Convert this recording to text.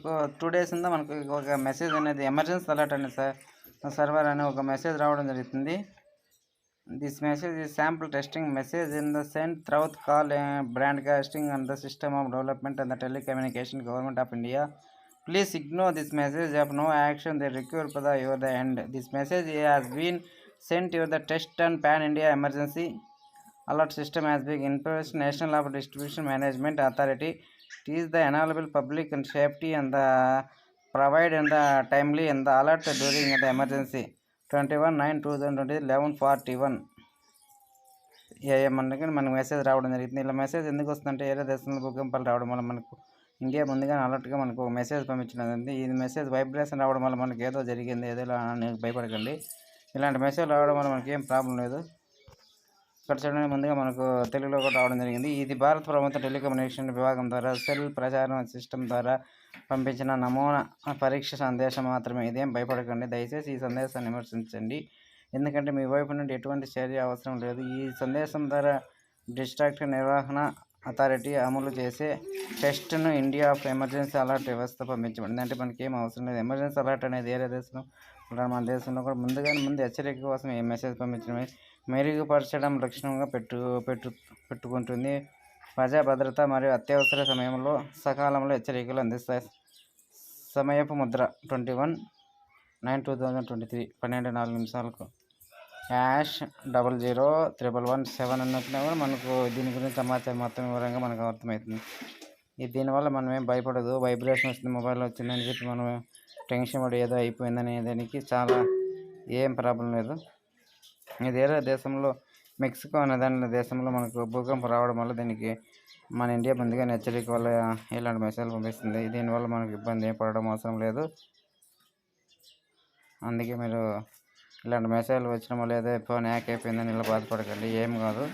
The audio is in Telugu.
మనకు 2 డేస్ ఉందా మనకు ఒక మెసేజ్ అనేది ఎమర్జెన్సీ అలర్ట్ అనేది సర్వర్ అనే ఒక మెసేజ్ రావడం జరుగుతుంది. This message is sample testing message in the sent throughout call broadcasting on the system of development and the telecommunication government of India. Please ignore this message of no action they require for the end. This message has been sent to the test and pan India emergency alert system has been imposed National of Distribution Management Authority. It is the enable public and safety and the provide and the timely and the alert during the emergency 21/9/2020 11:41 AM మనకు మెసేజ్ రావడం జరిగింది. ఇలా మెసేజ్ ఎందుకు వస్తుందంటే ఏరే దేశంలో భూకంపాలు రావడం వల్ల మనకు ఇండియా ముందుగానే అలర్ట్గా మనకు ఒక మెసేజ్ పంపించడం జరిగింది. ఈ మెసేజ్ వైబ్రేషన్ రావడం వల్ల మనకి ఏదో జరిగింది ఏదో అని భయపడకండి. ఇలాంటి మెసేజ్ రావడం వల్ల మనకి ఏం ప్రాబ్లం లేదు. ఇక్కడ చూడండి, ముందుగా మనకు తెలుగులో కూడా రావడం జరిగింది. ఇది భారత ప్రభుత్వ టెలికమ్యూనికేషన్ విభాగం ద్వారా సెల్ ప్రచారం సిస్టమ్ ద్వారా పంపించిన నమూనా పరీక్ష సందేశం మాత్రమే. ఇదేం భయపడకండి. దయచేసి ఈ సందేశాన్ని విమర్శించండి, ఎందుకంటే మీ వైపు నుండి ఎటువంటి చర్య అవసరం లేదు. ఈ సందేశం ద్వారా డిస్ట్రాక్ట్ నిర్వహణ అథారిటీ అమలు చేసే టెస్ట్ను ఇండియా ఆఫ్ ఎమర్జెన్సీ అలర్ట్ వ్యవస్థ పంపించబడింది. అంటే మనకి ఏం అవసరం లేదు. ఎమర్జెన్సీ అలర్ట్ అనేది వేరే దేశంలో మన దేశంలో కూడా ముందు హెచ్చరిక కోసం ఈ మెసేజ్ పంపించడమే మెరుగుపరచడం లక్షణంగా పెట్టుకుంటుంది. ప్రజా భద్రత మరియు అత్యవసర సమయంలో సకాలంలో హెచ్చరికలు అందిస్తాయి. సమయపు ముద్ర 21/9/2023 12:04 #001117 అన్నట్టుగా కూడా మనకు దీని గురించి సమాచారం మొత్తం వివరంగా మనకు అర్థమవుతుంది. దీనివల్ల మనం ఏం భయపడదు. వైబ్రేషన్ వస్తుంది, మొబైల్లో వచ్చిందని చెప్పి మనం టెన్షన్ పడి ఏదో అయిపోయిందనే దానికి చాలా ఏం ప్రాబ్లం లేదు. ఇది వేరే దేశంలో మెక్సికో అనే దాని దేశంలో మనకు భూకంపం రావడం వల్ల దీనికి మన ఇండియా ముందుగానే హెచ్చరిక వల్ల ఇలాంటి మెసేజ్లు పంపిస్తుంది. దీనివల్ల మనకు ఇబ్బంది ఏం పడడం అవసరం లేదు. అందుకే మీరు ఇలాంటి మెసేజ్లు వచ్చిన వల్ల ఏదో ఫోన్ హ్యాక్ అయిపోయిందని ఇలా బాధపడకండి, ఏం కాదు.